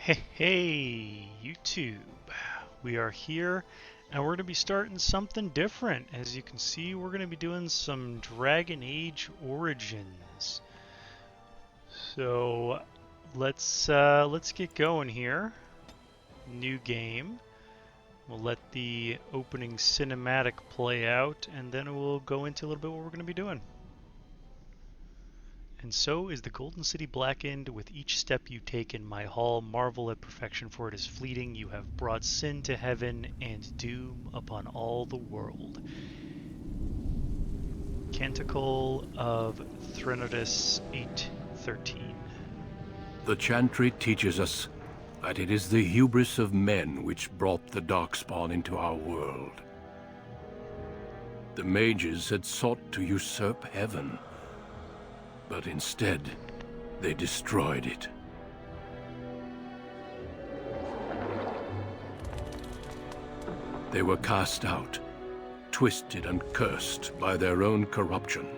Hey, YouTube. We are here and we're going to be starting something different. As you can see, we're going to be doing some Dragon Age Origins. So let's get going here. New game. We'll let the opening cinematic play out and then we'll go into a little bit what we're going to be doing. And so is the Golden City blackened with each step you take in my hall. Marvel at perfection, for it is fleeting. You have brought sin to heaven and doom upon all the world. Canticle of Threnodus 8:13. The Chantry teaches us that it is the hubris of men which brought the Darkspawn into our world. The mages had sought to usurp heaven, but instead, they destroyed it. They were cast out, twisted and cursed by their own corruption.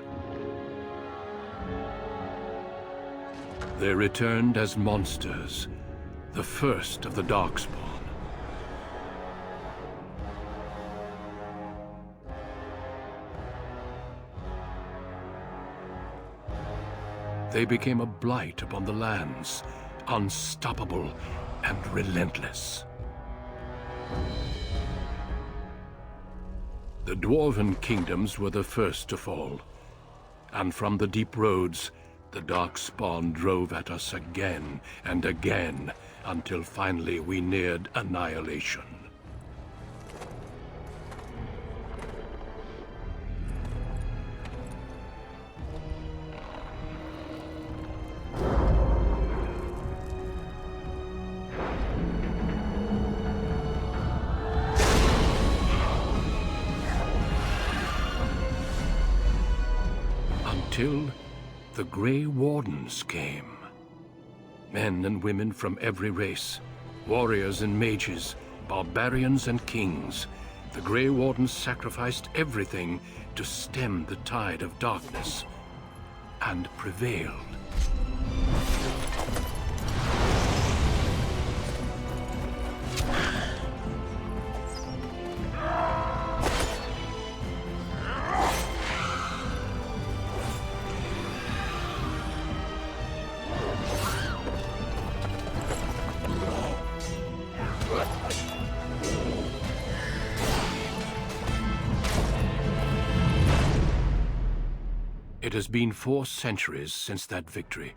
They returned as monsters, the first of the Darkspawn. They became a blight upon the lands, unstoppable and relentless. The Dwarven kingdoms were the first to fall, and from the deep roads, the Darkspawn drove at us again and again, until finally we neared annihilation. Until the Grey Wardens came. Men and women from every race, warriors and mages, barbarians and kings. The Grey Wardens sacrificed everything to stem the tide of darkness, and prevailed. It has been 4 centuries since that victory,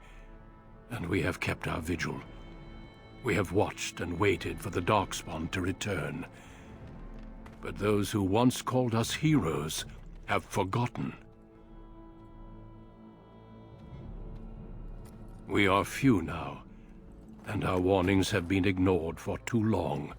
and we have kept our vigil. We have watched and waited for the Darkspawn to return. But those who once called us heroes have forgotten. We are few now, and our warnings have been ignored for too long.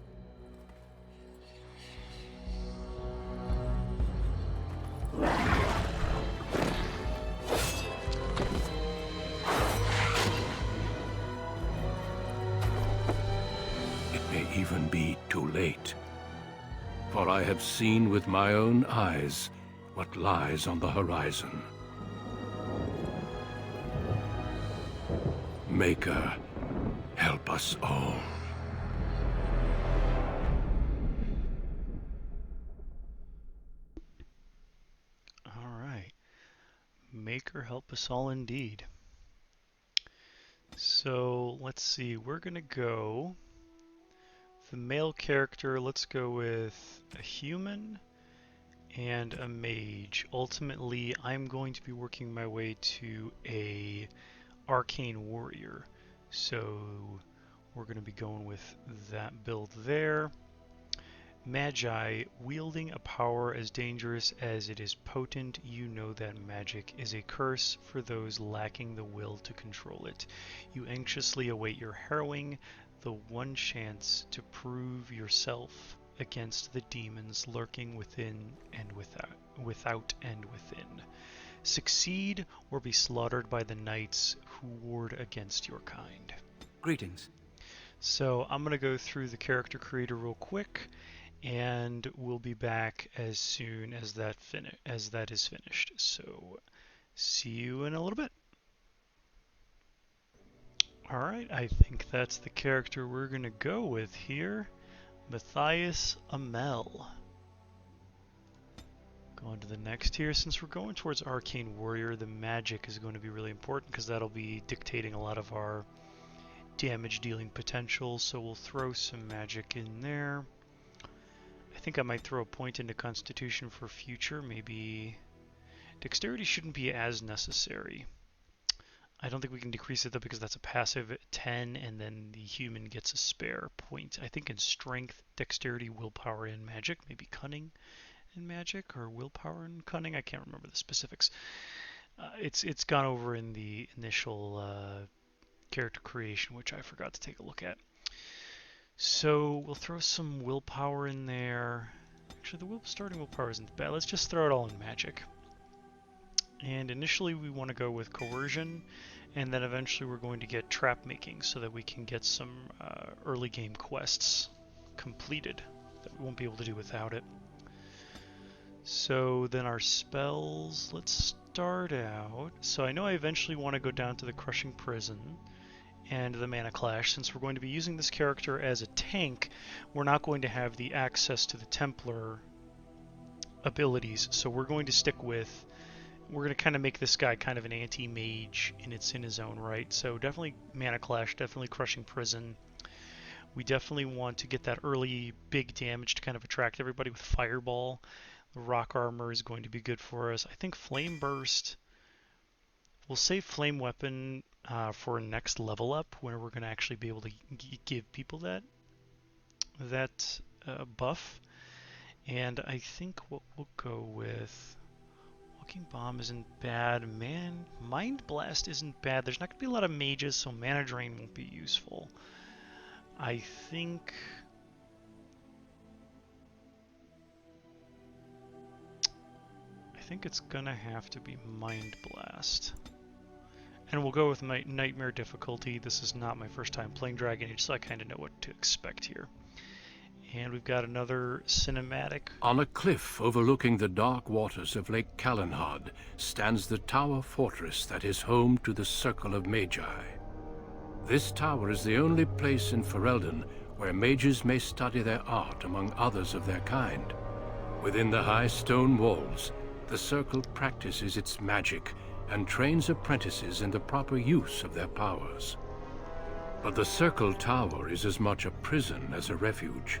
Even be too late. For I have seen with my own eyes what lies on the horizon. Maker, help us all. All right. Maker help us all indeed. So let's see, we're gonna go the male character. Let's go with a human and a mage. Ultimately, I'm going to be working my way to a Arcane warrior. So we're going to be going with that build there. Magi, wielding a power as dangerous as it is potent, you know that magic is a curse for those lacking the will to control it. You anxiously await your Harrowing, the one chance to prove yourself against the demons lurking within and without and within. Succeed or be slaughtered by the knights who ward against your kind. Greetings. So I'm going to go through the character creator real quick, and we'll be back as soon as that is finished. So see you in a little bit. Alright, I think that's the character we're gonna go with here. Matthias Amel. Go on to the next here. Since we're going towards Arcane Warrior, the magic is going to be really important because that'll be dictating a lot of our damage dealing potential. So we'll throw some magic in there. I think I might throw a point into Constitution for future. Maybe Dexterity shouldn't be as necessary. I don't think we can decrease it though because that's a passive 10 and then the human gets a spare point. I think in Strength, Dexterity, Willpower, and Magic, maybe Cunning and Magic, or Willpower and Cunning, I can't remember the specifics. It's gone over in the initial character creation, which I forgot to take a look at. So we'll throw some Willpower in there. Actually, the starting Willpower isn't bad. Let's just throw it all in Magic. And initially we want to go with Coercion, and then eventually we're going to get Trap Making so that we can get some early game quests completed that we won't be able to do without it. So then our spells, let's start out. So I know I eventually want to go down to the Crushing Prison and the Mana Clash. Since we're going to be using this character as a tank, we're not going to have the access to the Templar abilities, so we're going to stick with, we're going to kind of make this guy kind of an anti-mage, and it's in his own right. So definitely Mana Clash, definitely Crushing Prison. We definitely want to get that early big damage to kind of attract everybody with Fireball. The Rock Armor is going to be good for us. I think Flame Burst, we'll save Flame Weapon for next level up, where we're going to actually be able to give people that buff. And I think what we'll go with, Walking Bomb isn't bad. Mind Blast isn't bad. There's not going to be a lot of mages, so Mana Drain won't be useful. I think it's going to have to be Mind Blast. And we'll go with my Nightmare difficulty. This is not my first time playing Dragon Age, so I kind of know what to expect here. And we've got another cinematic. On a cliff overlooking the dark waters of Lake Calenhad stands the Tower Fortress that is home to the Circle of Magi. This tower is the only place in Ferelden where mages may study their art among others of their kind. Within the high stone walls, the Circle practices its magic and trains apprentices in the proper use of their powers. But the Circle Tower is as much a prison as a refuge.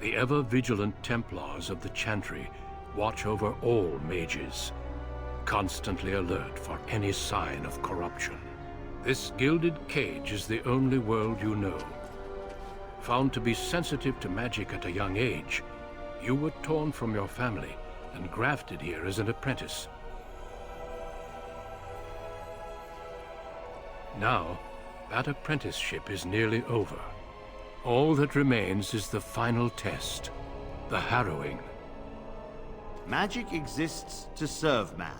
The ever-vigilant Templars of the Chantry watch over all mages, constantly alert for any sign of corruption. This gilded cage is the only world you know. Found to be sensitive to magic at a young age, you were torn from your family and grafted here as an apprentice. Now, that apprenticeship is nearly over. All that remains is the final test, the Harrowing. Magic exists to serve man,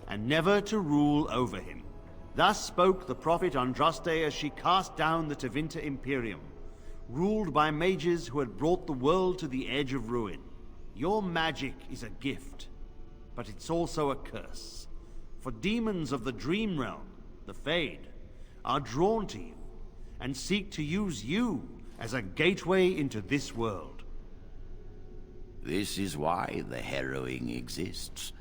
and never to rule over him. Thus spoke the prophet Andraste as she cast down the Tevinter Imperium, ruled by mages who had brought the world to the edge of ruin. Your magic is a gift, but it's also a curse. For demons of the Dream Realm, the Fade, are drawn to you, and seek to use you as a gateway into this world. This is why the Harrowing exists.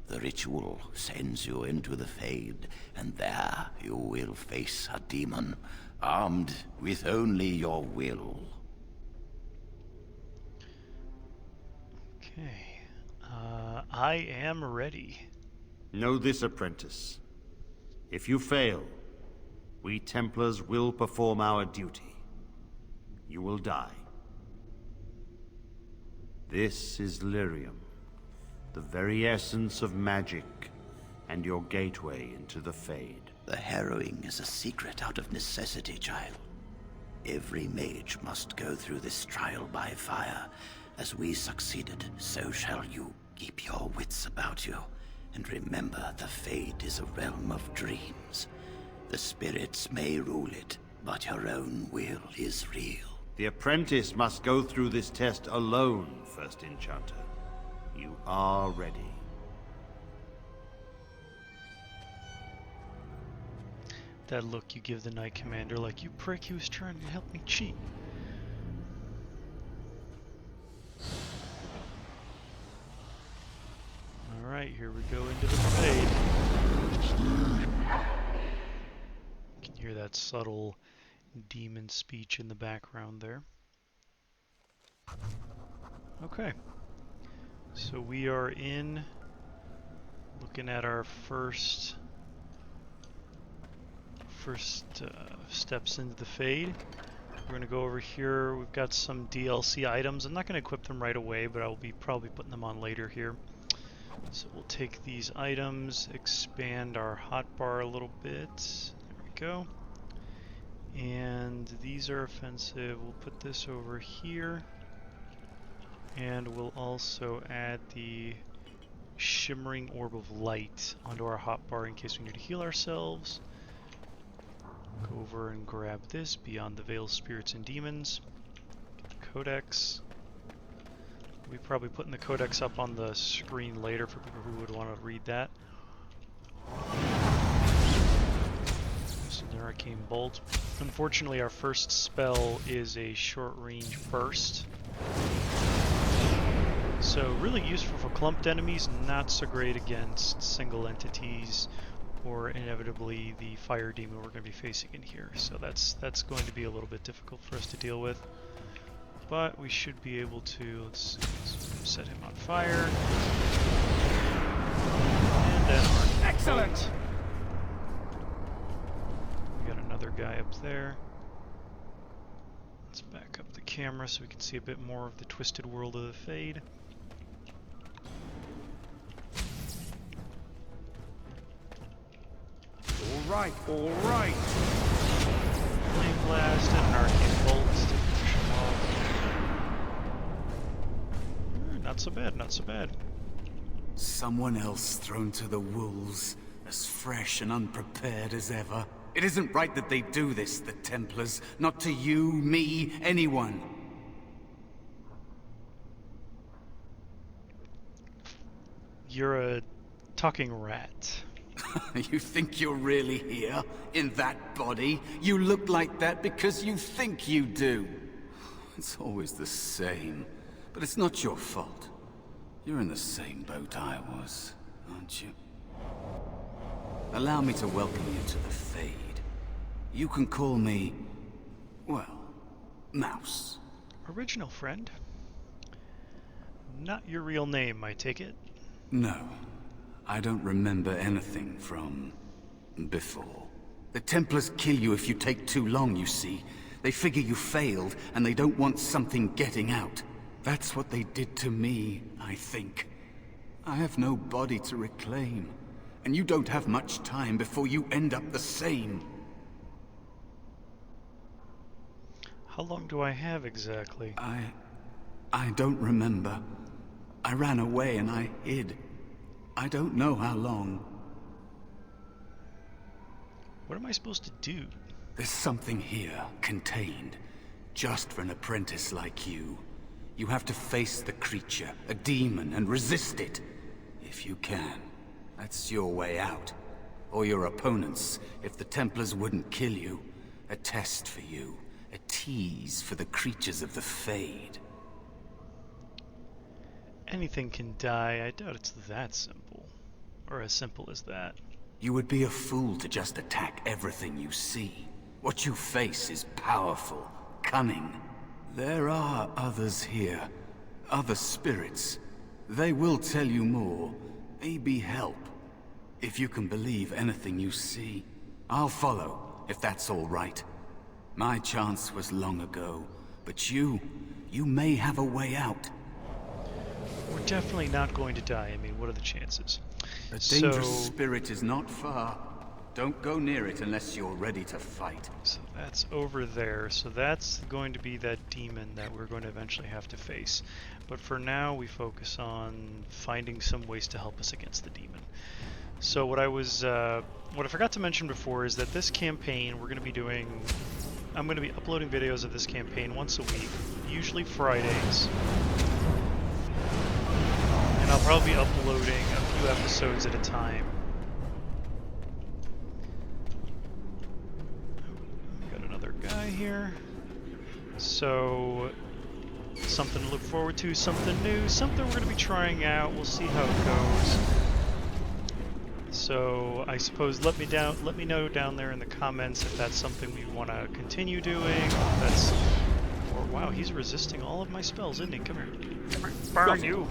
The ritual sends you into the Fade, and there you will face a demon, armed with only your will. Okay. I am ready. Know this, apprentice. If you fail, we Templars will perform our duty. You will die. This is Lyrium, the very essence of magic, and your gateway into the Fade. The Harrowing is a secret out of necessity, child. Every mage must go through this trial by fire. As we succeeded, so shall you. Keep your wits about you, and remember the Fade is a realm of dreams. The spirits may rule it, but your own will is real. The apprentice must go through this test alone, First Enchanter. You are ready. That look you give the Knight Commander, like, you prick, he was trying to help me cheat. Alright, here we go into the fade. You can hear that subtle demon speech in the background there. Okay. So we are in, looking at our first steps into the fade. We're going to go over here. We've got some DLC items. I'm not going to equip them right away, but I will be probably putting them on later here. So we'll take these items, expand our hotbar a little bit. There we go. And these are offensive. We'll put this over here. And we'll also add the shimmering orb of light onto our hotbar in case we need to heal ourselves. Go over and grab this, Beyond the Veil, Spirits and Demons. Get the Codex. We'll be probably putting the Codex up on the screen later for people who would want to read that. So an Arcane Bolt. Unfortunately, our first spell is a short-range burst. So really useful for clumped enemies, not so great against single entities, or inevitably the fire demon we're going to be facing in here. So that's going to be a little bit difficult for us to deal with. But we should be able to, let's set him on fire. And then excellent! We got another guy up there. Let's back up the camera so we can see a bit more of the twisted world of the Fade. Alright, alright! Flame Blast and an Arcane Bolt to finish him off. Not so bad, not so bad. Someone else thrown to the wolves, as fresh and unprepared as ever. It isn't right that they do this, the Templars. Not to you, me, anyone. You're a talking rat. You think you're really here? In that body? You look like that because you think you do. It's always the same. But it's not your fault. You're in the same boat I was, aren't you? Allow me to welcome you to the Fade. You can call me, well, Mouse. Original friend. Not your real name, I take it? No. I don't remember anything from before. The Templars kill you if you take too long, you see. They figure you failed, and they don't want something getting out. That's what they did to me, I think. I have no body to reclaim, and you don't have much time before you end up the same. How long do I have exactly? I don't remember. I ran away and I hid. I don't know how long. What am I supposed to do? There's something here, contained, just for an apprentice like you. You have to face the creature, a demon, and resist it. If you can. That's your way out. Or your opponent's, if the Templars wouldn't kill you. A test for you. A tease for the creatures of the Fade. Anything can die. I doubt it's that simple. Or as simple as that. You would be a fool to just attack everything you see. What you face is powerful, cunning. There are others here. Other spirits. They will tell you more. Maybe help. If you can believe anything you see. I'll follow, if that's all right. My chance was long ago. But you may have a way out. We're definitely not going to die. I mean, what are the chances? A dangerous spirit is not far. Don't go near it unless you're ready to fight. So that's over there. So that's going to be that demon that we're going to eventually have to face. But for now, we focus on finding some ways to help us against the demon. So what I forgot to mention before is that this campaign we're going to be doing. I'm going to be uploading videos of this campaign once a week, usually Fridays. And I'll probably be uploading a few episodes at a time. here. So, something to look forward to, something new, something we're going to be trying out. We'll see how it goes. So, I suppose let me know down there in the comments if that's something we want to continue doing. If that's, or wow, he's resisting all of my spells, isn't he? Come here. Come here. Burn you.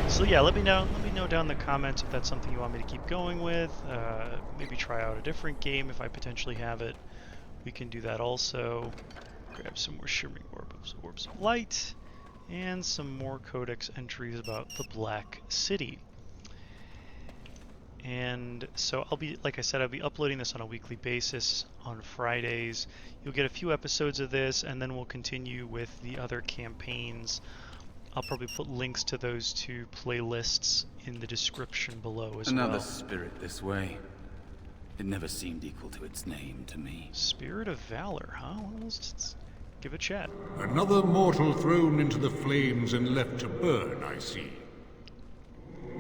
So yeah, let me know down in the comments if that's something you want me to keep going with. Maybe try out a different game if I potentially have it. We can do that also. Grab some more shimmering orbs of light, and some more codex entries about the Black City. And so I'll be, like I said, I'll be uploading this on a weekly basis on Fridays. You'll get a few episodes of this, and then we'll continue with the other campaigns. I'll probably put links to those two playlists in the description below as well. Another spirit this way. It never seemed equal to its name to me. Spirit of Valor, huh? Well, let's give it a chat. Another mortal thrown into the flames and left to burn, I see.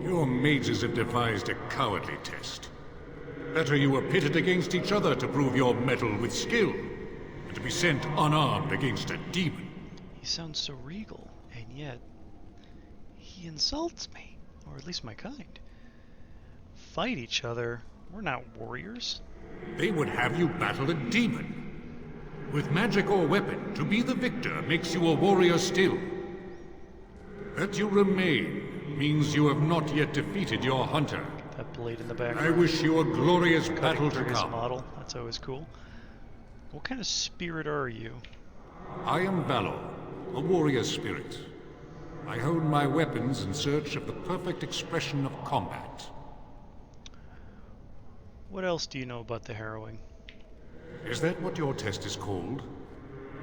Your mages have devised a cowardly test. Better you were pitted against each other to prove your mettle with skill, than to be sent unarmed against a demon. He sounds so regal, and yet he insults me, or at least my kind. Fight each other? We're not warriors. They would have you battle a demon. With magic or weapon, to be the victor makes you a warrior still. That you remain means you have not yet defeated your hunter. That blade in the back. I wish you a glorious battle to come. Model. That's always cool. What kind of spirit are you? I am Valor, a warrior spirit. I hone my weapons in search of the perfect expression of combat. What else do you know about the Harrowing? Is that what your test is called?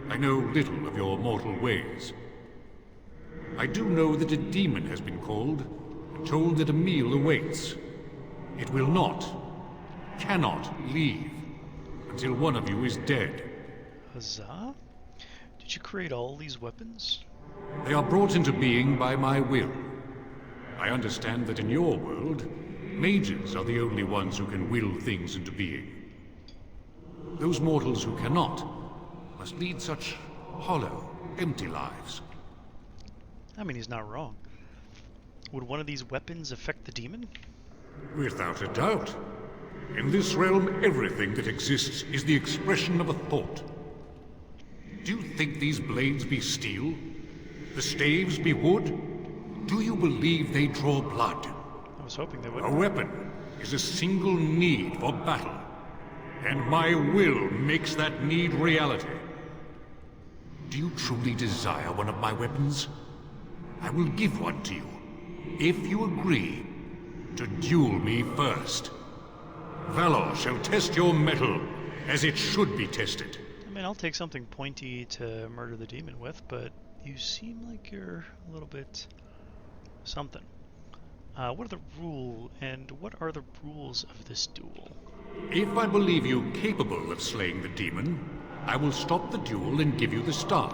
I know little of your mortal ways. I do know that a demon has been called, and told that a meal awaits. It will not, cannot leave, until one of you is dead. Huzzah? Did you create all these weapons? They are brought into being by my will. I understand that in your world, mages are the only ones who can will things into being. Those mortals who cannot must lead such hollow, empty lives. I mean, he's not wrong. Would one of these weapons affect the demon? Without a doubt. In this realm, everything that exists is the expression of a thought. Do you think these blades be steel? The staves be wood? Do you believe they draw blood? I was hoping they would. A weapon is a single need for battle, and my will makes that need reality. Do you truly desire one of my weapons? I will give one to you, if you agree to duel me first. Valor shall test your mettle as it should be tested. I mean, I'll take something pointy to murder the demon with, but you seem like you're a little bit something. What are the rules of this duel? If I believe you capable of slaying the demon, I will stop the duel and give you the staff.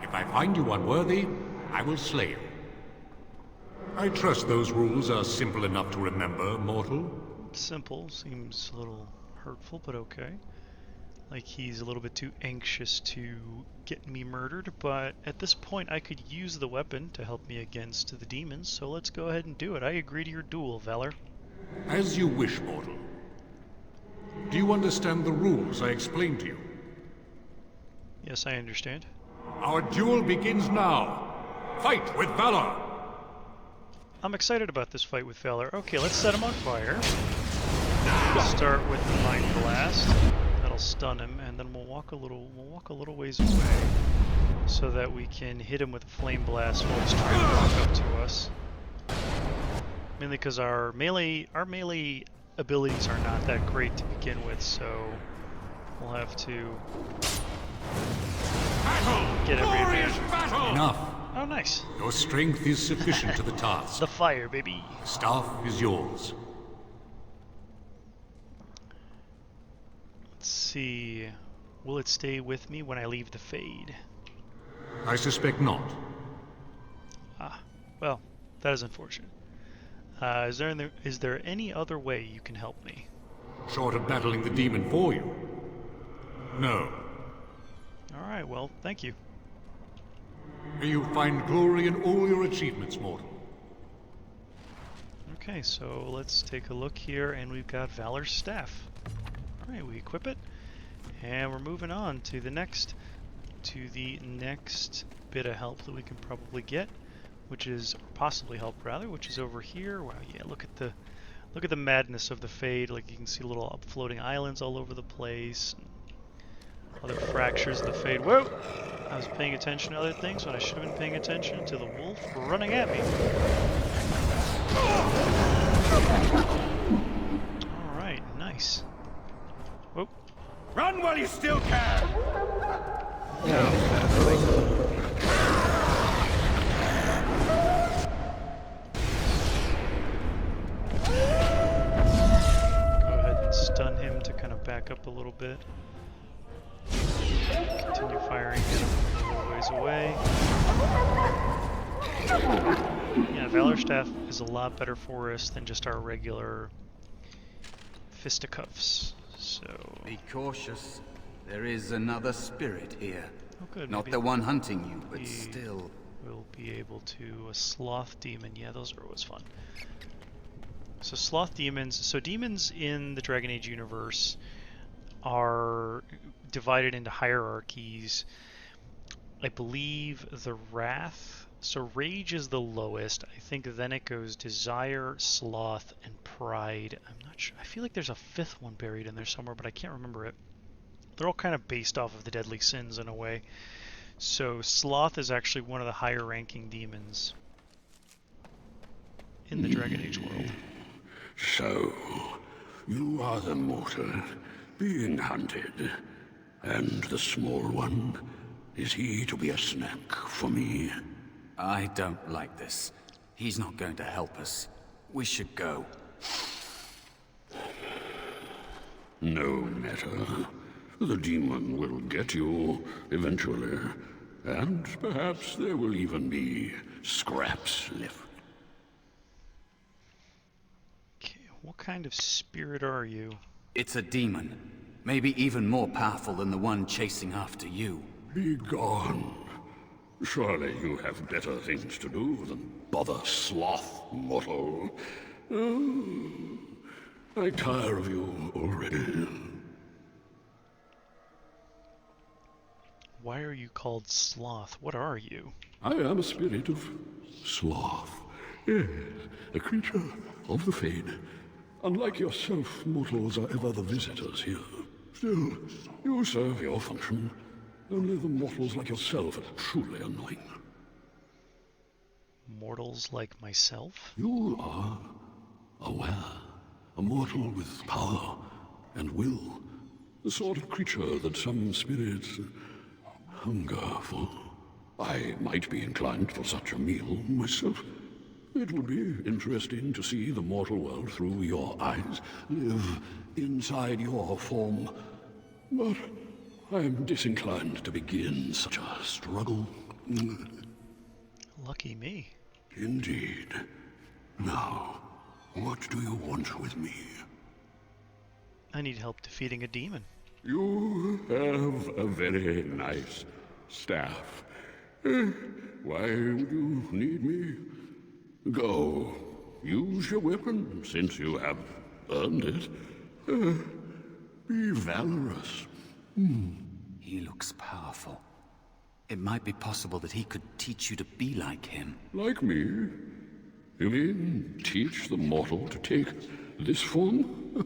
If I find you unworthy, I will slay you. I trust those rules are simple enough to remember, mortal. Simple seems a little hurtful, but okay. Like he's a little bit too anxious to get me murdered, but at this point I could use the weapon to help me against the demons, so let's go ahead and do it. I agree to your duel, Valor. As you wish, mortal. Do you understand the rules I explained to you? Yes, I understand. Our duel begins now. Fight with Valor! I'm excited about this fight with Valor. Okay, let's set him on fire. We'll start with the Mind Blast. That'll stun him, and then we'll walk a little ways away so that we can hit him with a Flame Blast while he's trying to walk up to us. Mainly because our melee abilities are not that great to begin with, so we'll have to get every advantage. Enough. Oh, nice. Your strength is sufficient to the task. The fire, baby. The staff is yours. Let's see. Will it stay with me when I leave the Fade? I suspect not. Ah, well, that is unfortunate. Is there any other way you can help me? Short of battling the demon for you. No. Alright, well, thank you. May you find glory in all your achievements, mortal. Okay, so let's take a look here, and we've got Valor's Staff. Alright, we equip it, and we're moving on to the next bit of help that we can probably get, which is, or possibly help rather, which is over here. Wow, yeah, look at the madness of the Fade. Like, you can see little floating islands all over the place, other fractures of the Fade. Whoa! I was paying attention to other things when I should have been paying attention to the wolf running at me. Alright, nice. Whoa. Run while you still can! Go ahead and stun him to kind of back up a little bit. Continue firing at him a little ways away. Yeah, Valor Staff is a lot better for us than just our regular fisticuffs. So Be cautious. There is another spirit here. oh, good. Not maybe the one hunting you, but we still. we'll be able to a sloth demon. Yeah, those are always fun. So sloth demons. So demons in the Dragon Age universe are divided into hierarchies. I believe the Wrath. So Rage is the lowest. I think then it goes Desire, Sloth, and Pride. I'm not sure. I feel like there's a fifth one buried in there somewhere, but I can't remember it. They're all kind of based off of the deadly sins in a way. So Sloth is actually one of the higher ranking demons in the Dragon Age world. So, you are the mortal being hunted. And the small one, is he to be a snack for me? I don't like this. He's not going to help us. We should go. No matter. The demon will get you eventually. And perhaps there will even be scraps left. Okay, what kind of spirit are you? It's a demon. Maybe even more powerful than the one chasing after you. Be gone. Surely you have better things to do than bother sloth, mortal. Oh, I tire of you already. Why are you called Sloth? What are you? I am a spirit of sloth. Yes, a creature of the Fade. Unlike yourself, mortals are ever the visitors here. Still, you serve your function. Only the mortals like yourself are truly annoying. Mortals like myself? You are aware. A mortal with power and will. The sort of creature that some spirits hunger for. I might be inclined for such a meal myself. It would be interesting to see the mortal world through your eyes, live inside your form. But I am disinclined to begin such a struggle. Lucky me. Indeed. Now, what do you want with me? I need help defeating a demon. You have a very nice staff. Why would you need me? Go. Use your weapon, since you have earned it. Be valorous. He looks powerful. It might be possible that he could teach you to be like him. Like me? You mean teach the mortal to take this form?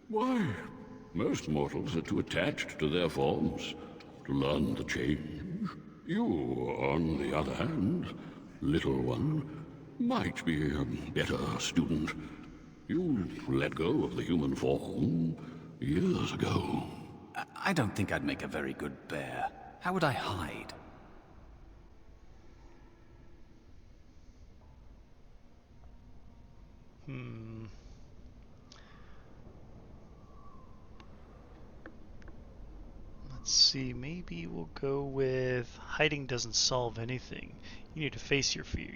Why? Most mortals are too attached to their forms to learn the change. You, on the other hand, little one, might be a better student. You let go of the human form years ago. I don't think I'd make a very good bear. How would I hide? Let's see, maybe we'll go with hiding doesn't solve anything. You need to face your fear.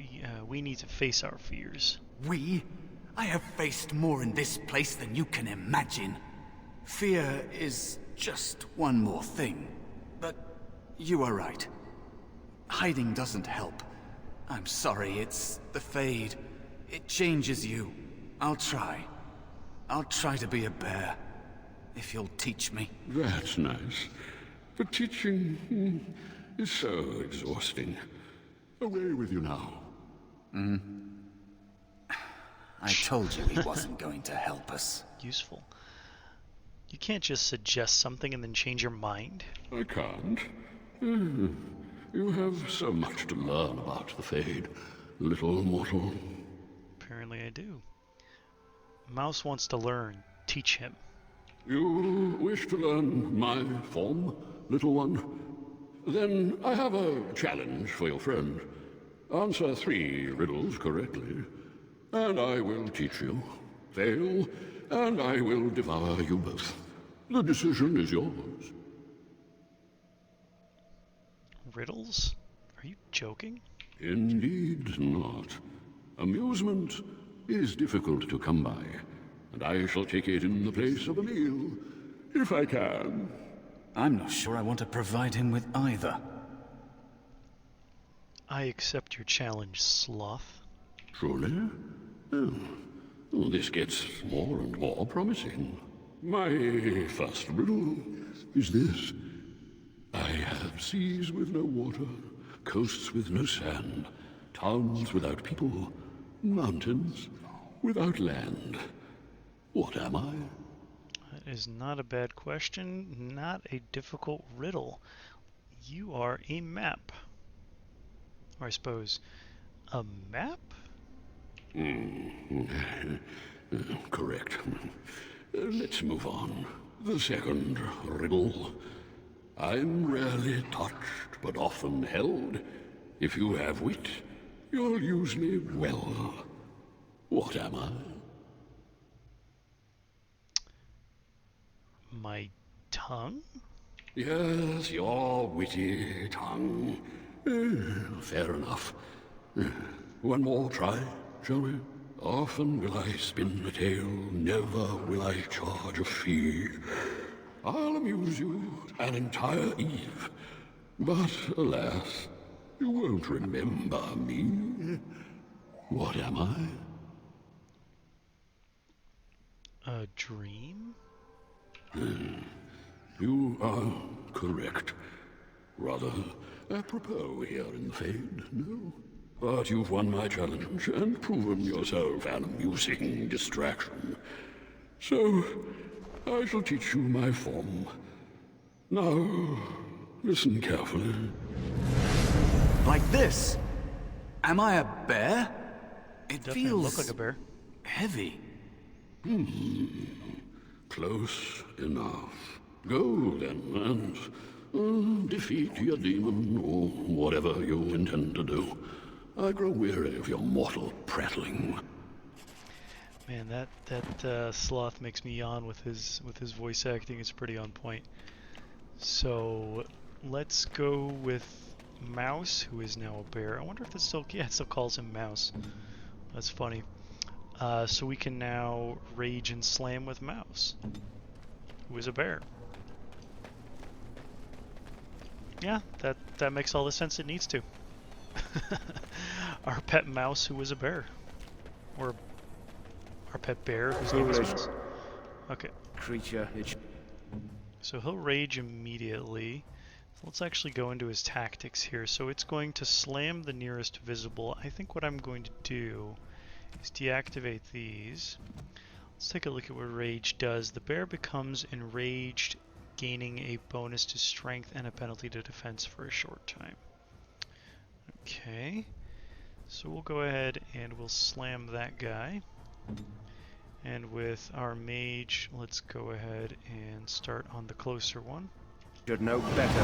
We need to face our fears. We? I have faced more in this place than you can imagine. Fear is just one more thing. But you are right. Hiding doesn't help. I'm sorry, it's the Fade. It changes you. I'll try. I'll try to be a bear. If you'll teach me. That's nice. But teaching is so exhausting. Away with you now. I told you he wasn't going to help us. Useful. You can't just suggest something and then change your mind. I can't. You have so much to learn about the Fade, little mortal. Apparently I do. Mouse wants to learn. Teach him. You wish to learn my form, little one? Then I have a challenge for your friend. Answer 3 riddles correctly, and I will teach you. Fail, and I will devour you both. The decision is yours. Riddles? Are you joking? Indeed not. Amusement is difficult to come by, and I shall take it in the place of a meal, if I can. I'm not sure I want to provide him with either. I accept your challenge, sloth. Truly? Oh, this gets more and more promising. My first riddle is this. I have seas with no water, coasts with no sand, towns without people, mountains without land. What am I? That is not a bad question, not a difficult riddle. You are a map. Or I suppose, a map? Correct. Let's move on. The second riddle. I'm rarely touched, but often held. If you have wit, you'll use me well. What am I? My tongue? Yes, your witty tongue. Fair enough. One more try, shall we? Often will I spin the tale, never will I charge a fee. I'll amuse you an entire eve, but alas, you won't remember me. What am I? A dream? You are correct. Rather apropos here in the Fade, no? But you've won my challenge and proven yourself an amusing distraction. So, I shall teach you my form. Now, listen carefully. Like this? Am I a bear? It Definitely feels look like a bear. heavy. Close enough. Go then, and defeat your demon, or whatever you intend to do. I grow weary of your mortal prattling. Man, that sloth makes me yawn with his voice acting. It's pretty on point. So let's go with Mouse, who is now a bear. I wonder if this still it still calls him Mouse. That's funny. So we can now rage and slam with Mouse, who is a bear. Yeah, that makes all the sense it needs to. Our pet mouse who was a bear. Or our pet bear whose name is Mouse. Okay. Creature, So he'll rage immediately. Let's actually go into his tactics here. So it's going to slam the nearest visible. I think what I'm going to do is deactivate these. Let's take a look at what rage does. The bear becomes enraged, gaining a bonus to strength and a penalty to defense for a short time. Okay, so we'll go ahead and we'll slam that guy. And with our mage, let's go ahead and start on the closer one. should know better.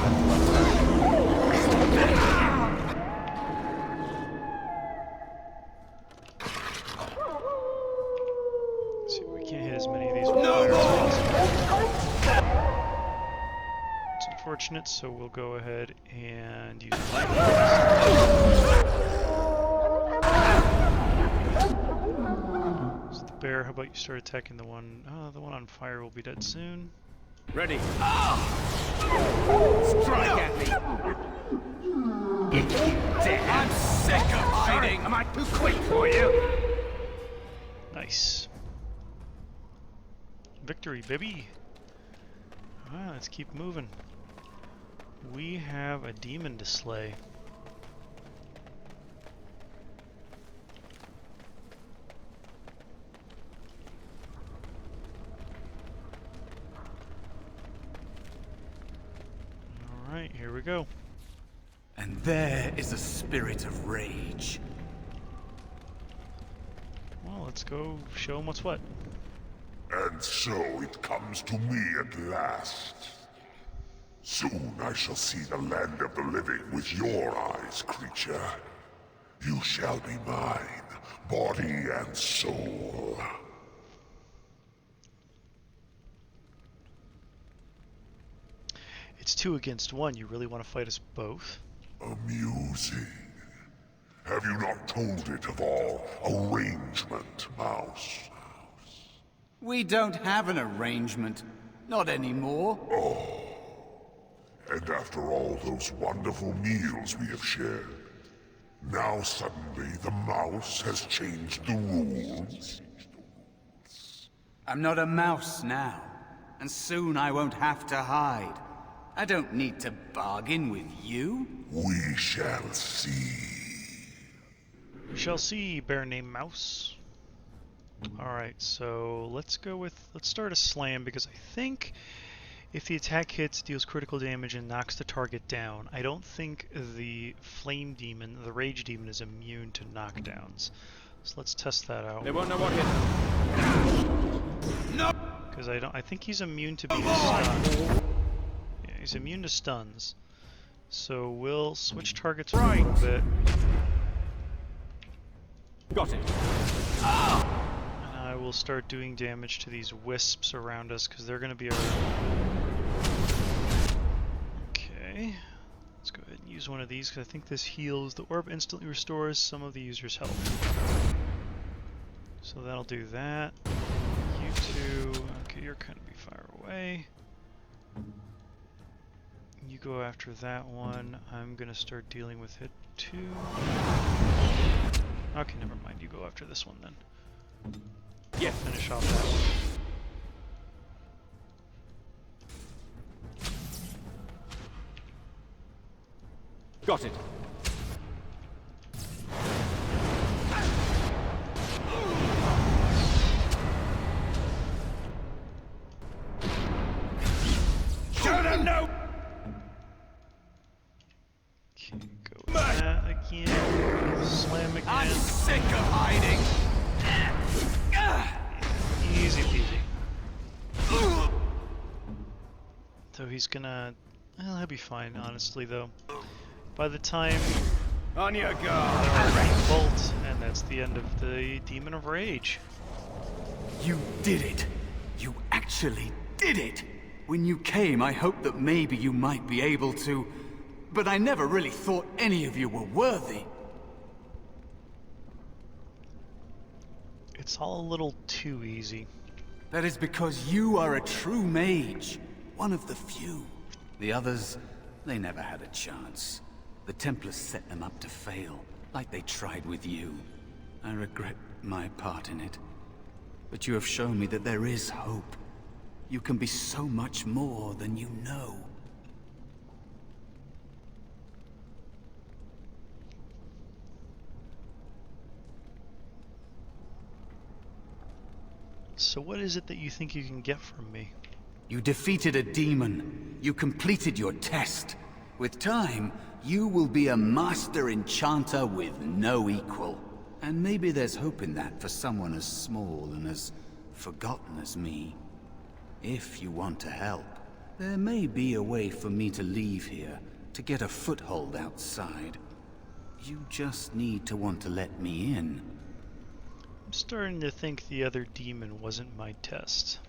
Let's see, we can't hit as many of these with fire as possible. It's unfortunate, so we'll go ahead and use So the bear, how about you start attacking the one on fire will be dead soon. Ready. Strike at me! I'm sick of hiding! Am I too quick for you? Nice. Victory, baby! Ah, let's keep moving. We have a demon to slay. Alright, here we go. And there is a spirit of rage. Well, let's go show him what's what. And so it comes to me at last. Soon I shall see the land of the living with your eyes, creature. You shall be mine, body and soul. It's 2 against 1. You really want to fight us both? Amusing. Have you not told it of our arrangement, Mouse? We don't have an arrangement. Not anymore. And after all those wonderful meals we have shared, now suddenly the mouse has changed the rules? I'm not a mouse now. And soon I won't have to hide. I don't need to bargain with you. We shall see. We shall see, bear named Mouse. Alright, so let's start a slam, because I think if the attack hits, deals critical damage, and knocks the target down, I don't think the flame demon, the rage demon, is immune to knockdowns. So let's test that out. They won't know what hit them. No! Because I think he's immune to being stunned. Yeah, he's immune to stuns. So we'll switch targets for a little bit. Got it. And I will start doing damage to these wisps around us, because they're going to be our... Okay. Let's go ahead and use one of these, because I think this heals. The orb instantly restores some of the user's health. So that'll do that. You two... Okay, you're kind of be far away. You go after that one. I'm going to start dealing with it too. Okay, never mind. You go after this one then. Yeah. Finish off that one. Got it. Shoot him, no! Okay, go with that again. Slam again. I'm sick of hiding! Easy peasy. So he's gonna... Well, he'll be fine, honestly, though. By the time... On your they're guard! already bolt, and that's the end of the Demon of Rage. You did it! You actually did it! When you came, I hoped that maybe you might be able to... But I never really thought any of you were worthy. It's all a little too easy. That is because you are a true mage. One of the few. The others, they never had a chance. The Templars set them up to fail, like they tried with you. I regret my part in it. But you have shown me that there is hope. You can be so much more than you know. So what is it that you think you can get from me? You defeated a demon. You completed your test. With time, you will be a master enchanter with no equal. And maybe there's hope in that for someone as small and as forgotten as me. If you want to help, there may be a way for me to leave here, to get a foothold outside. You just need to want to let me in. I'm starting to think the other demon wasn't my test.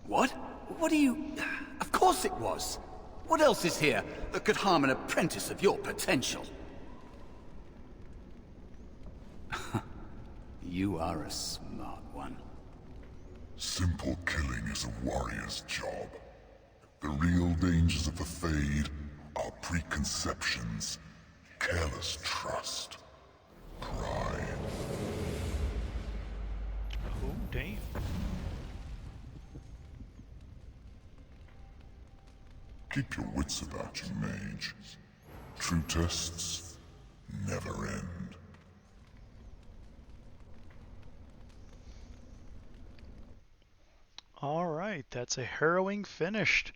What? What do you... Of course it was! What else is here that could harm an apprentice of your potential? You are a smart one. Simple killing is a warrior's job. The real dangers of the Fade are preconceptions, careless trust, pride. Oh, damn. Keep your wits about you, mage. True tests never end. Alright, that's a harrowing finished.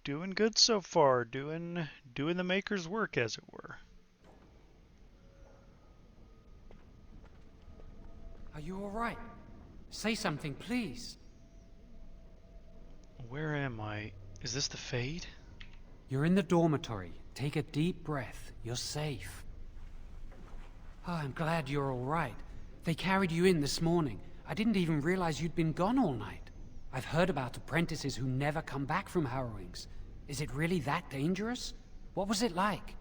Doing good so far, doing the maker's work, as it were. Are you alright? Say something, please. Where am I? Is this the Fade? You're in the dormitory. Take a deep breath. You're safe. Oh, I'm glad you're alright. They carried you in this morning. I didn't even realize you'd been gone all night. I've heard about apprentices who never come back from Harrowings. Is it really that dangerous? What was it like?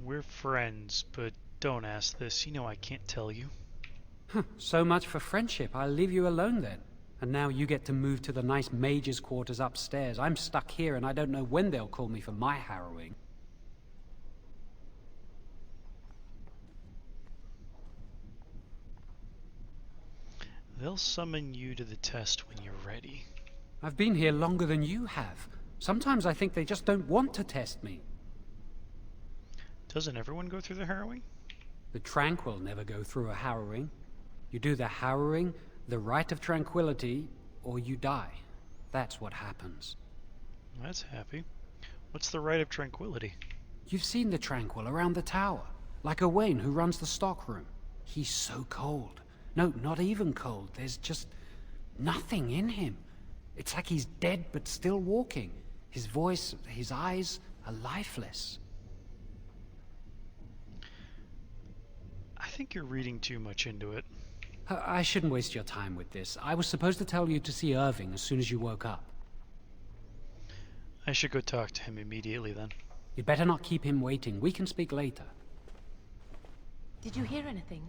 We're friends, but don't ask this. You know I can't tell you. So much for friendship. I'll leave you alone then. And now you get to move to the nice mage's quarters upstairs. I'm stuck here and I don't know when they'll call me for my harrowing. They'll summon you to the test when you're ready. I've been here longer than you have. Sometimes I think they just don't want to test me. Doesn't everyone go through the harrowing? The Tranquil never go through a harrowing. You do the harrowing, the rite of tranquility, or you die. That's what happens. That's happy. What's the rite of tranquility? You've seen the Tranquil around the tower, like Qwinn who runs the stockroom. He's so cold. No, not even cold. There's just nothing in him. It's like he's dead but still walking. His voice, his eyes are lifeless. I think you're reading too much into it. I shouldn't waste your time with this. I was supposed to tell you to see Irving as soon as you woke up. I should go talk to him immediately then. You'd better not keep him waiting. We can speak later. Did you hear anything?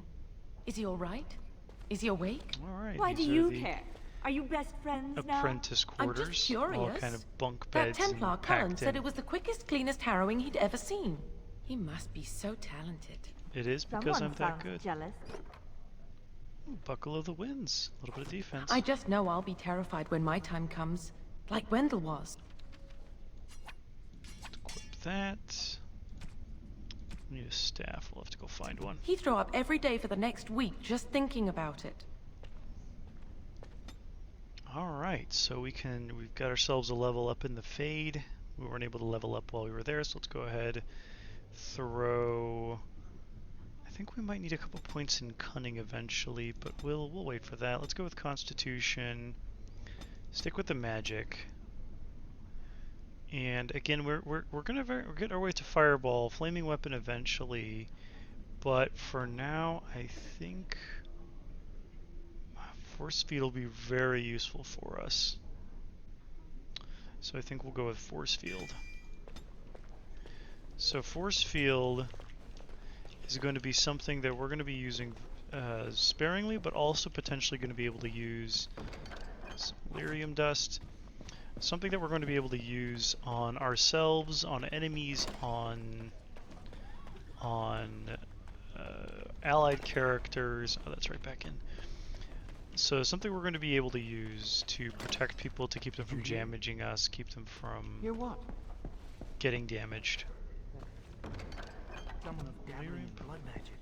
Is he all right? Is he awake? Alright, Why do these are you the care? Are you best friends now? apprentice I'm quarters. just curious. All kind of bunk That beds Templar and Cullen packed said in. it was the quickest, cleanest harrowing he'd ever seen. He must be so talented. It is because Someone I'm that sounds good. jealous. Ooh, Buckle of the Winds. A little bit of defense. I just know I'll be terrified when my time comes, like Wendell was. Equip that. Need a staff. We'll have to go find one. He'd throw up every day for the next week just thinking about it. Alright, so we've got ourselves a level up in the Fade. We weren't able to level up while we were there, so let's go ahead, throw... I think we might need a couple points in Cunning eventually, but we'll wait for that. Let's go with Constitution, stick with the Magic, and again we're gonna get our way to Fireball, Flaming Weapon eventually, but for now I think Force Field will be very useful for us. So I think we'll go with Force Field. So Force Field is going to be something that we're going to be using sparingly, but also potentially going to be able to use some lyrium dust. Something that we're going to be able to use on ourselves, on enemies, on allied characters. Oh, that's right back in. So something we're going to be able to use to protect people, to keep them from damaging us, keep them from Hear what? getting damaged. Someone of dabbling in blood magic.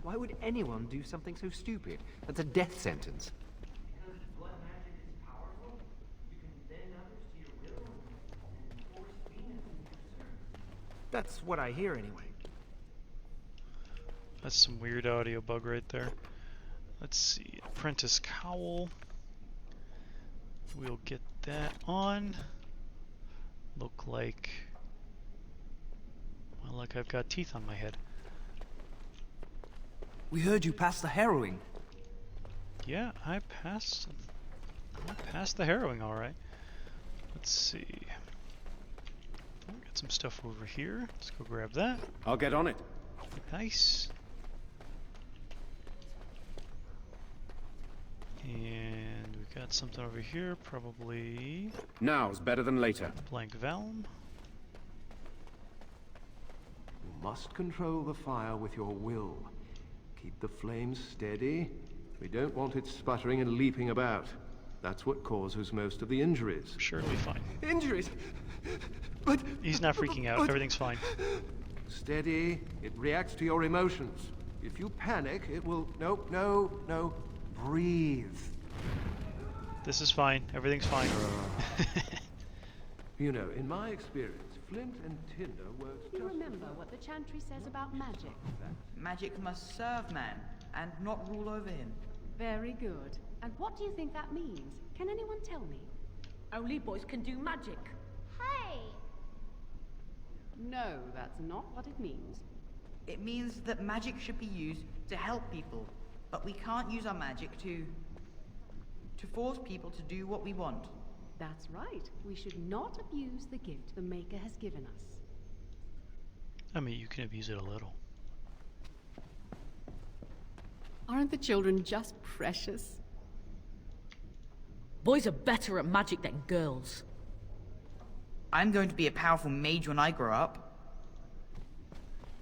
Why would anyone do something so stupid? That's a death sentence. Because blood magic is powerful, you can bend others to your will and force Venus into your service. That's what I hear anyway. That's some weird audio bug right there. Let's see, Apprentice Cowl. We'll get that on. Look like... well, like I've got teeth on my head. We heard you passed the harrowing. Yeah, I passed the harrowing alright. Let's see. Oh, got some stuff over here. Let's go grab that. I'll get on it. Nice. And we got something over here, probably Now's better than later. blank Valm. You must control the fire with your will. Keep the flames steady. We don't want it sputtering and leaping about. That's what causes most of the injuries. Sure, it'll be fine. Injuries? But... He's not freaking out. Everything's fine. Steady. It reacts to your emotions. If you panic, it will... No. Breathe. This is fine. Everything's fine. You know, in my experience, flint and tinder works You remember what the chantry says about magic? Magic must serve man, and not rule over him. Very good. And what do you think that means? Can anyone tell me? Only boys can do magic. Hey! No, that's not what it means. It means that magic should be used to help people, but we can't use our magic to force people to do what we want. That's right. We should not abuse the gift the Maker has given us. I mean, you can abuse it a little. Aren't the children just precious? Boys are better at magic than girls. I'm going to be a powerful mage when I grow up.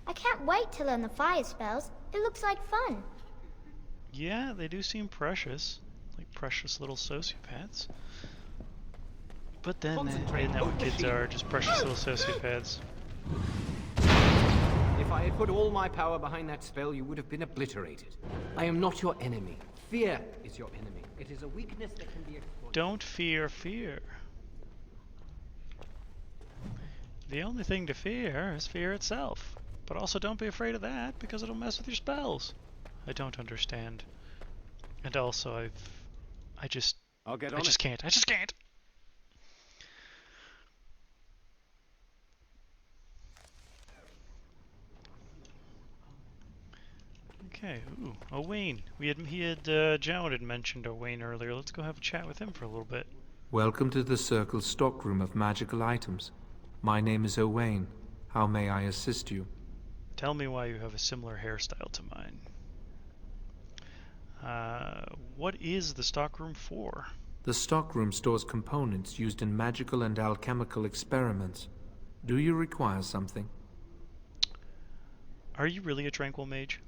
I can't wait to learn the fire spells. It looks like fun. Yeah, they do seem precious. Like precious little sociopaths. But then, isn't that what kids are? Just precious little sociopaths. If I had put all my power behind that spell, you would have been obliterated. I am not your enemy. Fear is your enemy. It is a weakness that can be exploited. Don't fear fear. The only thing to fear is fear itself. But also don't be afraid of that, because it'll mess with your spells. I don't understand. And also, I just can't. I just can't! Okay, ooh, Owain. Jowan had mentioned Owain earlier. Let's go have a chat with him for a little bit. Welcome to the Circle's stockroom of magical items. My name is Owain. How may I assist you? Tell me why you have a similar hairstyle to mine. What is the stockroom for? The stockroom stores components used in magical and alchemical experiments. Do you require something? Are you really a tranquil mage?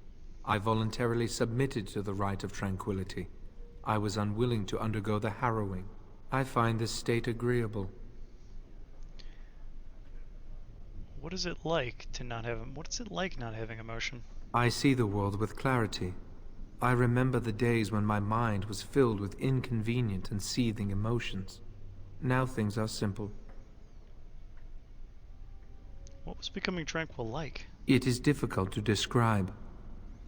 I voluntarily submitted to the rite of tranquility. I was unwilling to undergo the harrowing. I find this state agreeable. What is it like to not have? What is it like not having emotion? I see the world with clarity. I remember the days when my mind was filled with inconvenient and seething emotions. Now things are simple. What was becoming tranquil like? It is difficult to describe.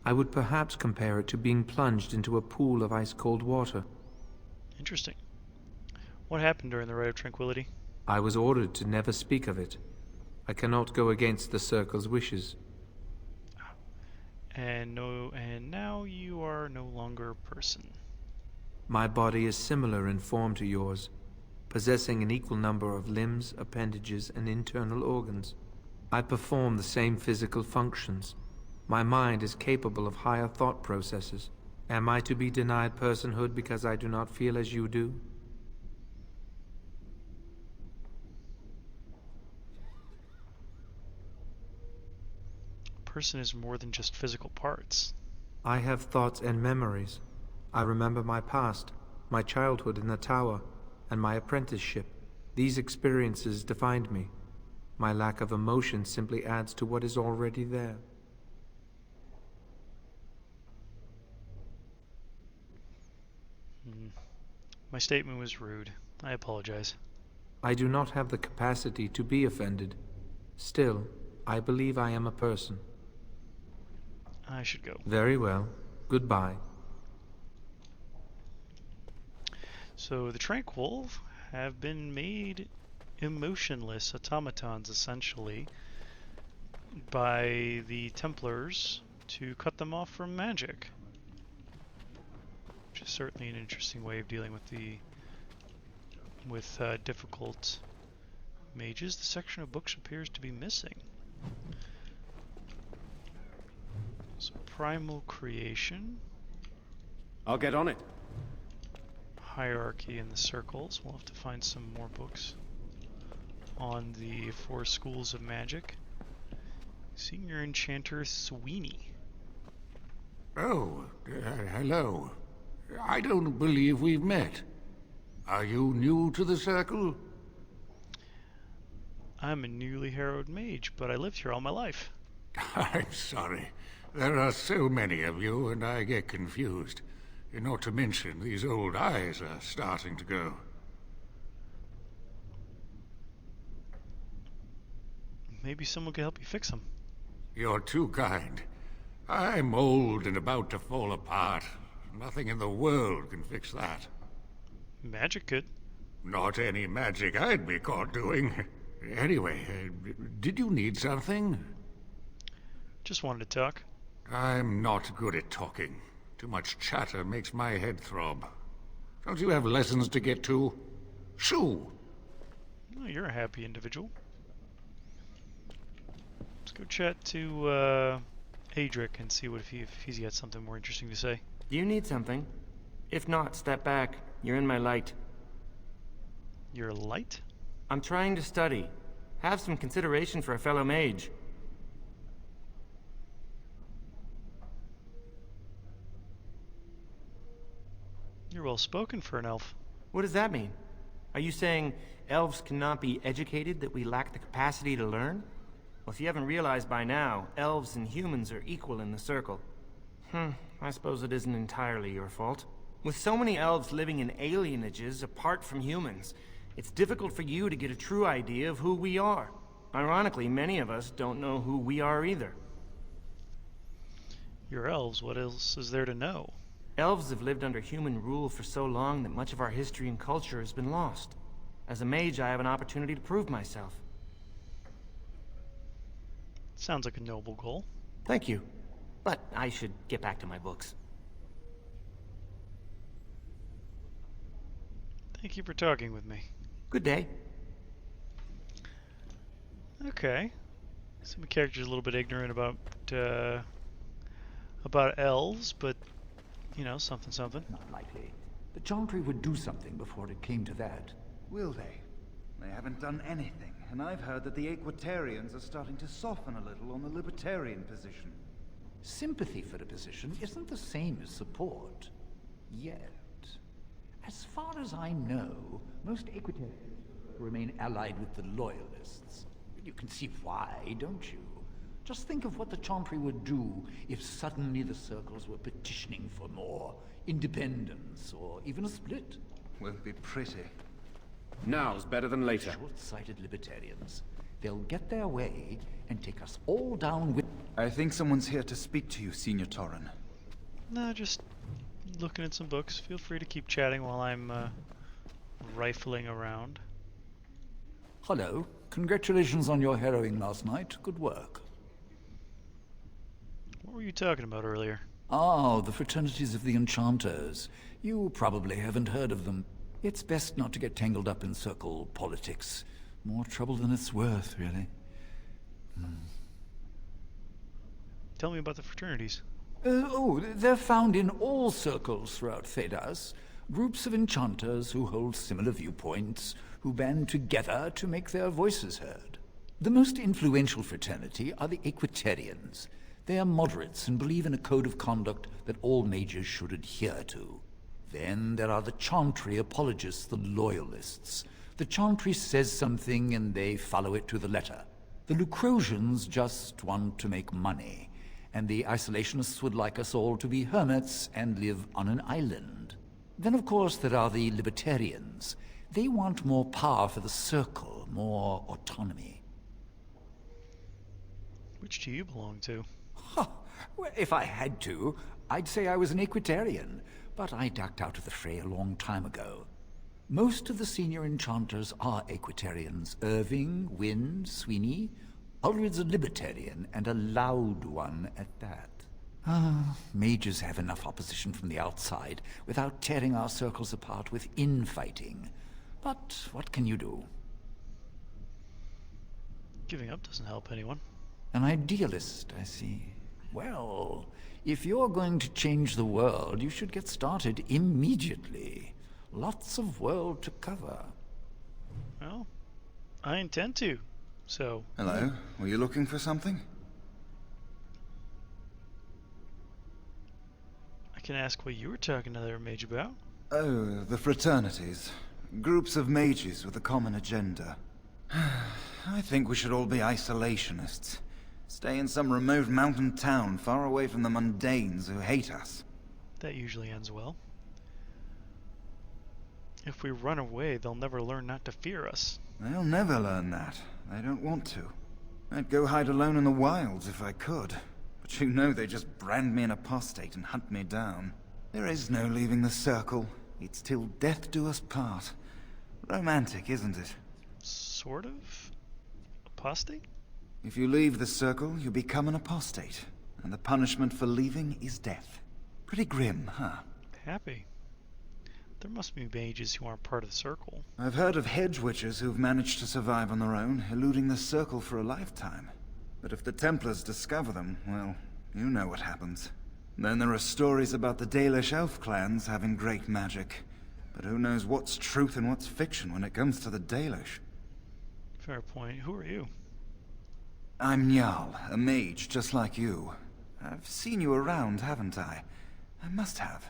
I would perhaps compare it to being plunged into a pool of ice-cold water. Interesting. What happened during the Rite of Tranquility? I was ordered to never speak of it. I cannot go against the Circle's wishes. And now you are no longer a person. My body is similar in form to yours, possessing an equal number of limbs, appendages, and internal organs. I perform the same physical functions. My mind is capable of higher thought processes. Am I to be denied personhood because I do not feel as you do? A person is more than just physical parts. I have thoughts and memories. I remember my past, my childhood in the tower, and my apprenticeship. These experiences defined me. My lack of emotion simply adds to what is already there. My statement was rude. I apologize. I do not have the capacity to be offended. Still, I believe I am a person. I should go. Very well. Goodbye. So the Tranquil have been made emotionless automatons, essentially, by the Templars to cut them off from magic. Which is certainly an interesting way of dealing with difficult mages. The section of books appears to be missing. So primal creation. I'll get on it. hierarchy in the circles. We'll have to find some more books on the 4 schools of magic. Senior Enchanter Sweeney. Oh, hello. I don't believe we've met. Are you new to the circle? I'm a newly harrowed mage, but I lived here all my life. I'm sorry. There are so many of you, and I get confused. Not to mention, these old eyes are starting to go. Maybe someone could help you fix them. You're too kind. I'm old and about to fall apart. Nothing in the world can fix that. Magic could. Not any magic I'd be caught doing. Anyway, did you need something? Just wanted to talk. I'm not good at talking. Too much chatter makes my head throb. Don't you have lessons to get to? Shoo! Oh, you're a happy individual. Let's go chat to Adric and see if he's got something more interesting to say. Do you need something? If not, step back. You're in my light. Your light? I'm trying to study. Have some consideration for a fellow mage. You're well spoken for an elf. What does that mean? Are you saying elves cannot be educated, that we lack the capacity to learn? Well, if you haven't realized by now, elves and humans are equal in the circle. I suppose it isn't entirely your fault. With so many elves living in alienages apart from humans, it's difficult for you to get a true idea of who we are. Ironically, many of us don't know who we are either. You're elves, what else is there to know? Elves have lived under human rule for so long that much of our history and culture has been lost. As a mage, I have an opportunity to prove myself. Sounds like a noble goal. Thank you. But I should get back to my books. Thank you for talking with me. Good day. Okay. Some characters a little bit ignorant about elves, but you know, something. Not likely. The Chantry would do something before it came to that. Will they? They haven't done anything, and I've heard that the Equitarians are starting to soften a little on the Libertarian position. Sympathy for the position isn't the same as support. Yet. As far as I know, most Equitarians remain allied with the Loyalists. You can see why, don't you? Just think of what the Chantry would do if suddenly the Circles were petitioning for more independence, or even a split. Won't be pretty. Now's better than later. Short-sighted Libertarians. They'll get their way and take us all down with... I think someone's here to speak to you, Senior Torren. No, just looking at some books. Feel free to keep chatting while I'm rifling around. Hello. Congratulations on your harrowing last night. Good work. What were you talking about earlier? Oh, the fraternities of the Enchanters. You probably haven't heard of them. It's best not to get tangled up in circle politics. More trouble than it's worth, really. Tell me about the fraternities. They're found in all circles throughout Thedas. Groups of enchanters who hold similar viewpoints, who band together to make their voices heard. The most influential fraternity are the Equitarians. They are moderates and believe in a code of conduct that all mages should adhere to. Then there are the Chantry apologists, the Loyalists. The Chantry says something and they follow it to the letter. The Lucrosians just want to make money, and the Isolationists would like us all to be hermits and live on an island. Then of course there are the Libertarians. They want more power for the Circle, more autonomy. Which do you belong to? Well, if I had to, I'd say I was an Equitarian, but I ducked out of the fray a long time ago. Most of the senior enchanters are Equitarians. Irving, Qwinn, Sweeney. Ulrid's a Libertarian, and a loud one at that. Mages have enough opposition from the outside without tearing our circles apart with infighting. But what can you do? Giving up doesn't help anyone. An idealist, I see. Well, if you're going to change the world, you should get started immediately. Lots of world to cover. Well, I intend to, so... Hello, were you looking for something? I can ask what you were talking to the other mage about. Oh, the fraternities. Groups of mages with a common agenda. I think we should all be isolationists. Stay in some remote mountain town far away from the mundanes who hate us. That usually ends well. If we run away, they'll never learn not to fear us. They'll never learn that. They don't want to. I'd go hide alone in the wilds if I could. But you know they just brand me an apostate and hunt me down. There is no leaving the circle. It's till death do us part. Romantic, isn't it? Sort of? Apostate? If you leave the circle, you become an apostate. And the punishment for leaving is death. Pretty grim, huh? Happy. There must be mages who aren't part of the circle. I've heard of hedge witches who've managed to survive on their own, eluding the circle for a lifetime. But if the Templars discover them, well, you know what happens. Then there are stories about the Dalish elf clans having great magic. But who knows what's truth and what's fiction when it comes to the Dalish? Fair point. Who are you? I'm Njal, a mage just like you. I've seen you around, haven't I? I must have.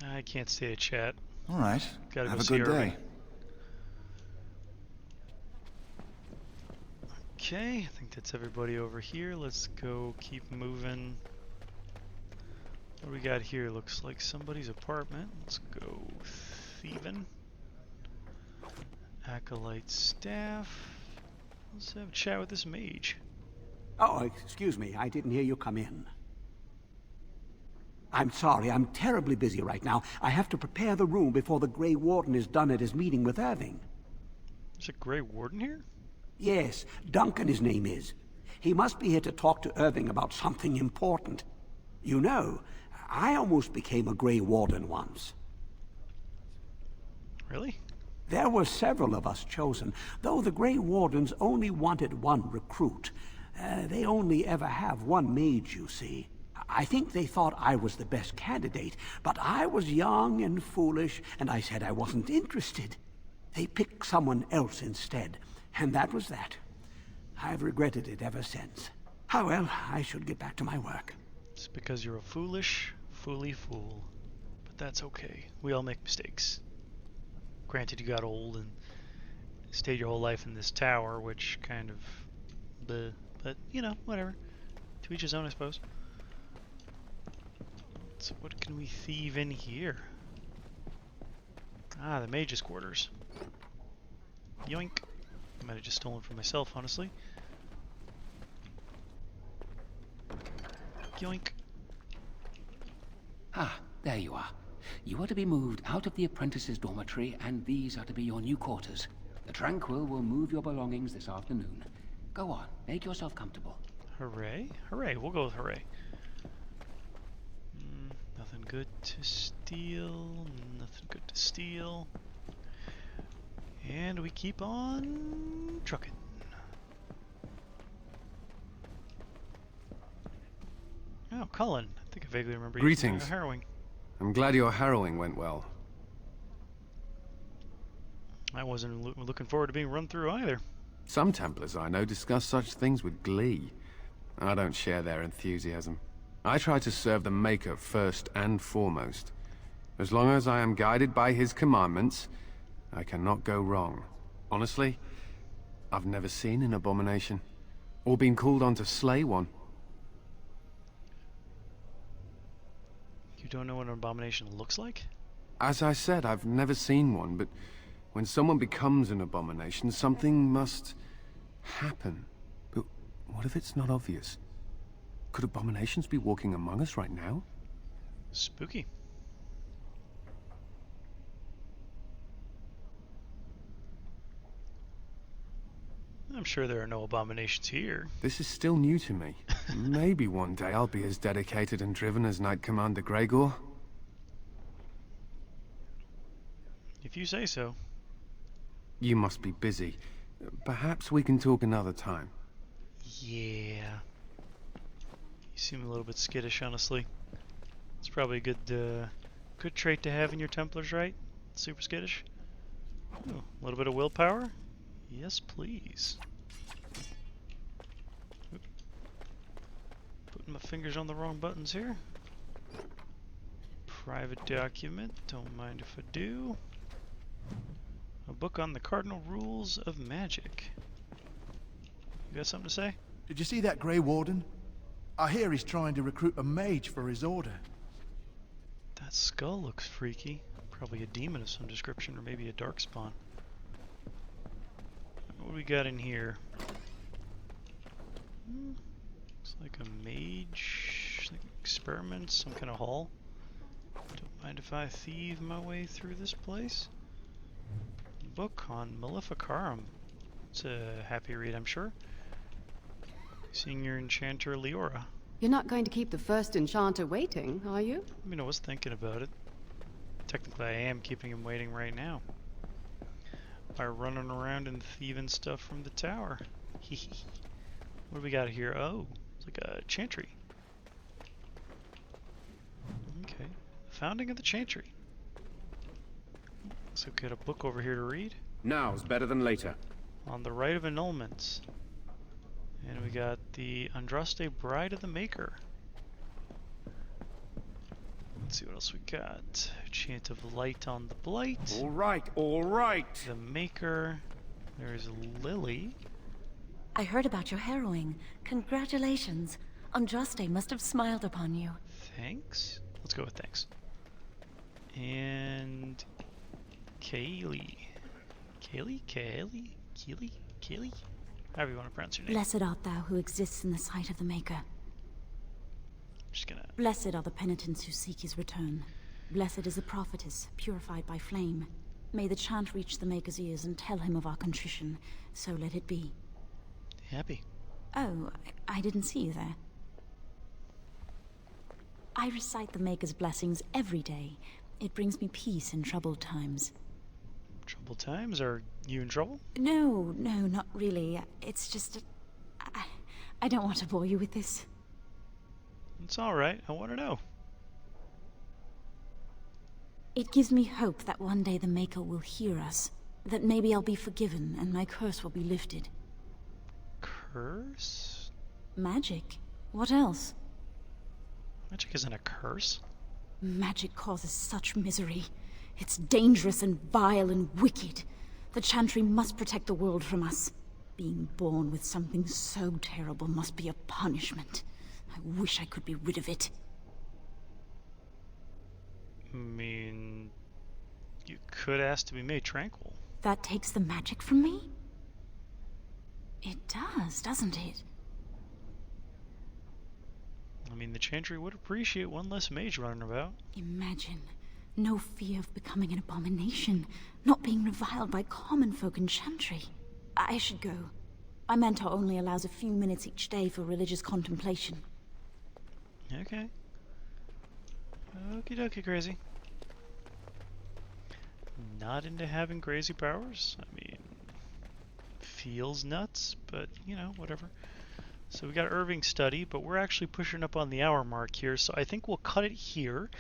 I can't stay to chat. All right. Gotta have go a see good Harrowing. day. Okay, I think that's everybody over here. Let's go keep moving. What do we got here? Looks like somebody's apartment. Let's go thieving. Acolyte staff. Let's have a chat with this mage. Oh, excuse me. I didn't hear you come in. I'm sorry. I'm terribly busy right now. I have to prepare the room before the Grey Warden is done at his meeting with Irving. There's a Grey Warden here? Yes, Duncan his name is. He must be here to talk to Irving about something important. You know, I almost became a Grey Warden once. Really? There were several of us chosen, though the Grey Wardens only wanted one recruit. They only ever have one mage, you see. I think they thought I was the best candidate, but I was young and foolish, and I said I wasn't interested. They picked someone else instead, and that was that. I've regretted it ever since. Ah well, I should get back to my work. It's because you're a foolish, fool. But that's okay. We all make mistakes. Granted, you got old and stayed your whole life in this tower, which kind of... bleh. But, you know, whatever. To each his own, I suppose. So what can we thieve in here? Ah, the mage's quarters. Yoink. I might have just stolen from myself, honestly. Yoink. Ah, there you are. You are to be moved out of the apprentices' dormitory, and these are to be your new quarters. The Tranquil will move your belongings this afternoon. Go on, make yourself comfortable. Hooray? Hooray, we'll go with hooray. Nothing good to steal, nothing good to steal. And we keep on trucking. Oh, Cullen. I think I vaguely remember you from Greetings. Harrowing. I'm glad your harrowing went well. I wasn't looking forward to being run through either. Some Templars I know discuss such things with glee. I don't share their enthusiasm. I try to serve the Maker first and foremost. As long as I am guided by his commandments, I cannot go wrong. Honestly, I've never seen an abomination, or been called on to slay one. You don't know what an abomination looks like? As I said, I've never seen one, but when someone becomes an abomination, something must happen. But what if it's not obvious? Could abominations be walking among us right now? Spooky. I'm sure there are no abominations here. This is still new to me. Maybe one day I'll be as dedicated and driven as Knight Commander Gregor. If you say so. You must be busy. Perhaps we can talk another time. Yeah. You seem a little bit skittish, honestly. It's probably a good trait to have in your Templars, right? Super skittish. Ooh, a little bit of willpower. Yes, please. Oop. Putting my fingers on the wrong buttons here. Private document. Don't mind if I do. A book on the cardinal rules of magic. You got something to say? Did you see that Grey Warden? I hear he's trying to recruit a mage for his order. That skull looks freaky. Probably a demon of some description, or maybe a darkspawn. What do we got in here? Looks like a mage, like experiment, some kind of hall. Don't mind if I thieve my way through this place. Book on Maleficarum. It's a happy read, I'm sure. Seeing your enchanter Leora. You're not going to keep the first enchanter waiting, are you? I mean, I was thinking about it. Technically, I am keeping him waiting right now. By running around and thieving stuff from the tower. What do we got here? Oh, it's like a chantry. Okay. Founding of the chantry. So we got a book over here to read. Now's better than later. On the right of annulments. And we got the Andraste Bride of the Maker. Let's see what else we got. Chant of Light on the Blight. All right, all right. The Maker. There's Lily. I heard about your harrowing. Congratulations. Andraste must have smiled upon you. Thanks. Let's go with thanks. And Kaylee. Kaylee? However you want to pronounce your name. Blessed art thou who exists in the sight of the Maker. Just gonna... Blessed are the penitents who seek his return. Blessed is the prophetess, purified by flame. May the chant reach the Maker's ears and tell him of our contrition. So let it be. Happy. Oh, I didn't see you there. I recite the Maker's blessings every day. It brings me peace in troubled times. Troubled times? Are you in trouble? No, not really. It's just... I don't want to bore you with this. It's alright. I want to know. It gives me hope that one day the Maker will hear us. That maybe I'll be forgiven and my curse will be lifted. Curse? Magic. What else? Magic isn't a curse. Magic causes such misery. It's dangerous and vile and wicked. The Chantry must protect the world from us. Being born with something so terrible must be a punishment. I wish I could be rid of it. I mean... you could ask to be made tranquil. That takes the magic from me? It does, doesn't it? I mean, the Chantry would appreciate one less mage running about. Imagine. No fear of becoming an abomination. Not being reviled by common folk in Chantry. I should go. My mentor only allows a few minutes each day for religious contemplation. Okay. Okie dokie, crazy. Not into having crazy powers. I mean, feels nuts, but, you know, whatever. So we got Irving's study, but we're actually pushing up on the hour mark here, so I think we'll cut it here.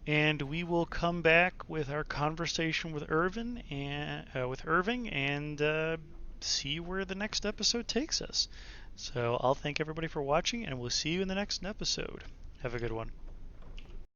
And we will come back with our conversation with Irving and see where the next episode takes us. So I'll thank everybody for watching, and we'll see you in the next episode. Have a good one.